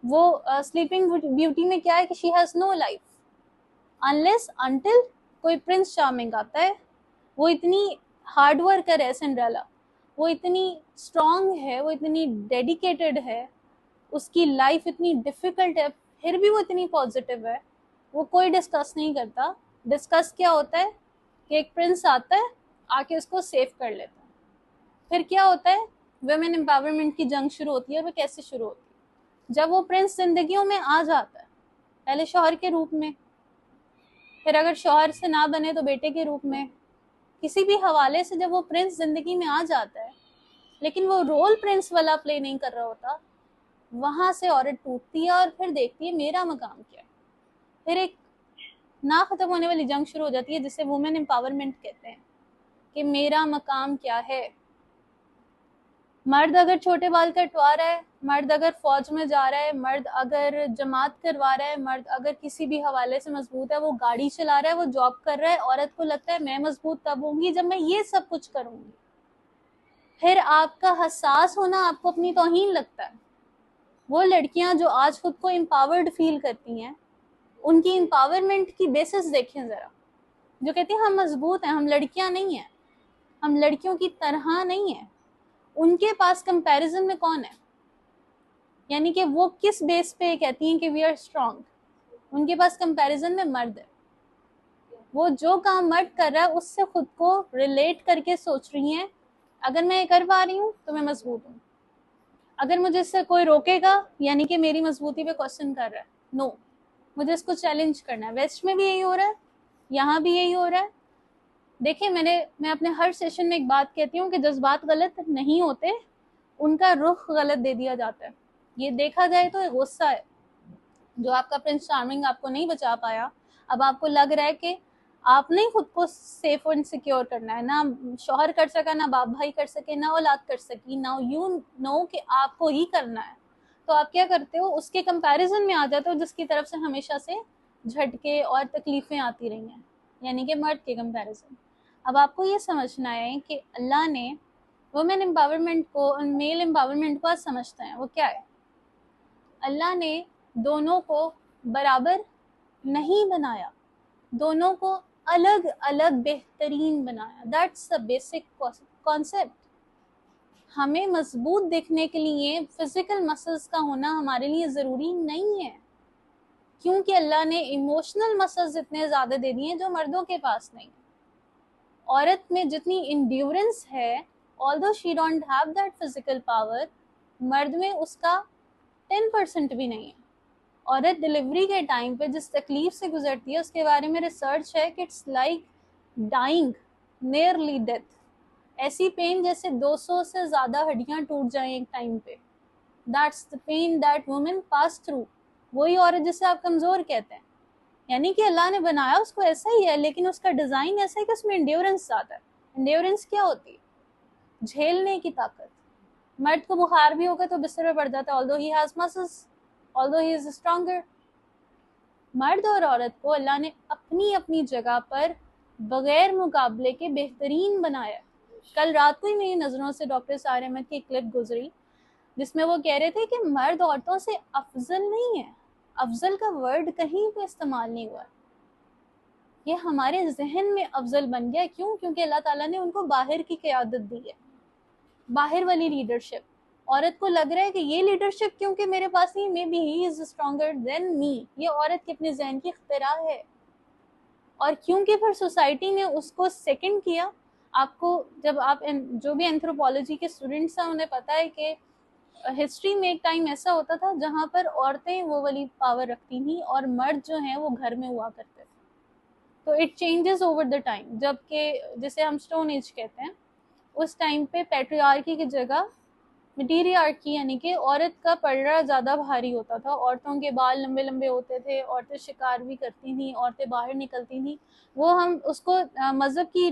वो sleeping beauty में क्या है कि she has no life unless until कोई प्रिंस चार्मिंग आता है। वो इतनी हार्ड वर्कर है सिंड्रेला, वो इतनी स्ट्रांग है, वो इतनी डेडिकेटेड है, उसकी लाइफ इतनी डिफिकल्ट है, फिर भी वो इतनी पॉजिटिव है। वो कोई डिस्कस नहीं करता। डिस्कस क्या होता है कि एक प्रिंस आता है, आके उसको सेव कर लेता है। फिर क्या होता है, वुमेन एम्पावरमेंट की जंग शुरू होती है। और वो कैसे शुरू होती है, जब वो प्रिंस जिंदगियों में आ जाता है, पहले शौहर के रूप में, फिर अगर शौहर से ना बने तो बेटे के रूप में, किसी भी हवाले से जब वो प्रिंस जिंदगी में आ जाता है, लेकिन वो रोल प्रिंस वाला प्ले नहीं कर रहा होता, वहां से औरत टूटती है और फिर देखती है मेरा मकाम क्या है। फिर एक ना खत्म होने वाली जंग शुरू हो जाती है जिसे वुमेन एम्पावरमेंट कहते हैं, कि मेरा मकाम क्या है। मर्द अगर छोटे बाल कटवा रहा है, मर्द अगर फौज में जा रहा है, मर्द अगर जमात करवा रहा है, मर्द अगर किसी भी हवाले से मजबूत है, वो गाड़ी चला रहा है, वो जॉब कर रहा है, औरत को लगता है मैं मजबूत तब होंगी जब मैं ये सब कुछ करूंगी। फिर आपका हसास होना आपको अपनी तौहीन लगता है। वो लड़कियां जो आज खुद को एम्पावर्ड फील करती हैं, उनकी एम्पावरमेंट की बेसिस देखें जरा। जो कहती हैं हम मजबूत हैं, हम लड़कियां नहीं हैं, हम लड़कियों की तरह नहीं है, उनके पास कंपैरिजन में कौन है? यानी कि वो किस बेस पे कहती हैं कि वी आर स्ट्रांग? उनके पास कंपैरिजन में मर्द है। वो जो काम मर्द कर रहा है उससे खुद को रिलेट करके सोच रही हैं, अगर मैं ये कर पा रही हूँ तो मैं मजबूत हूँ। अगर मुझे इससे कोई रोकेगा, यानी कि मेरी मजबूती पे क्वेश्चन कर रहा है, नो, मुझे इसको चैलेंज करना है। वेस्ट में भी यही हो रहा है, यहाँ भी यही हो रहा है। देखिए, मैं अपने हर सेशन में एक बात कहती हूँ कि जज्बात गलत नहीं होते, उनका रुख गलत दे दिया जाता है। ये देखा जाए तो गुस्सा है, जो आपका प्रिंस चार्मिंग आपको नहीं बचा पाया। अब आपको लग रहा है कि आपने ही खुद को सेफ और सिक्योर करना है, ना शौहर कर सका, ना बाप भाई कर सके, ना औलाद कर सकी, ना यू नो कि आपको ही करना है। तो आप क्या करते हो, उसके कंपैरिजन में आ जाते हो जिसकी तरफ से हमेशा से झटके और तकलीफें आती रही हैं, यानी कि मर्द के कंपैरिजन। अब आपको ये समझना है कि अल्लाह ने वुमेन एम्पावरमेंट को और मेल एम्पावरमेंट को आज समझते हैं। वो क्या है, अल्लाह ने दोनों को बराबर नहीं बनाया, दोनों को अलग अलग बेहतरीन बनाया। That's the basic concept. हमें मजबूत दिखने के लिए फिजिकल मसल्स का होना हमारे लिए ज़रूरी नहीं है, क्योंकि अल्लाह ने इमोशनल मसल्स इतने ज़्यादा दे दिए हैं जो मर्दों के पास नहीं। औरत में जितनी इंड्योरेंस है, although she don't have that physical power, मर्द में उसका 10% भी नहीं है। औरत डिलीवरी के टाइम पे जिस तकलीफ से गुजरती है, उसके बारे में रिसर्च है कि it's like dying, nearly death. ऐसी पेन जैसे 200 से ज़्यादा हड्डियां टूट जाएं एक टाइम पे। That's the pain that women pass through. वही औरत जिसे आप कमज़ोर कहते हैं, यानी कि अल्लाह ने बनाया उसको ऐसा ही है, लेकिन उसका डिज़ाइन ऐसा है कि उसमें इंड्योरेंस ज़्यादा है। इंड्योरेंस क्या होती है? झेलने की ताकत। मर्द को बुखार भी होगा तो बिस्तर पे पड़ जाता है, although he has muscles, although he is stronger. मर्द और औरत को अल्लाह ने अपनी अपनी जगह पर बगैर मुकाबले के बेहतरीन बनाया। कल रात को ही मेरी नज़रों से डॉक्टर सार अहमद की क्लिप गुजरी, जिसमें वो कह रहे थे कि मर्द औरतों से अफजल नहीं है। अफजल का वर्ड कहीं पे इस्तेमाल नहीं हुआ। ये हमारे जहन में अफजल बन गया। क्यों? क्योंकि अल्लाह ताला ने उनको बाहर की क़यादत दी है, बाहर वाली लीडरशिप। औरत को लग रहा है कि ये लीडरशिप क्योंकि मेरे पास नहीं, may be he is stronger than me. ये औरत के अपने जहन की इख्तिरा है। और क्योंकि फिर सोसाइटी ने उसको सेकंड किया। आपको जब आप जो भी एंथ्रोपोलॉजी के स्टूडेंट्स हैं उन्हें पता है कि हिस्ट्री में एक टाइम ऐसा होता था जहाँ पर औरतें वो वाली पावर रखती थी और मर्द जो हैं वो घर में हुआ करते थे। तो it changes over the time, जबकि जिसे हम स्टोन एज कहते हैं, उस टाइम पे पैट्रियार्की की जगह मटीरियार्की, यानी कि औरत का पलड़ा ज़्यादा भारी होता था। औरतों के बाल लंबे लंबे होते थे, औरतें शिकार भी करती थी, औरतें बाहर निकलती थी। वो हम उसको मज़हब की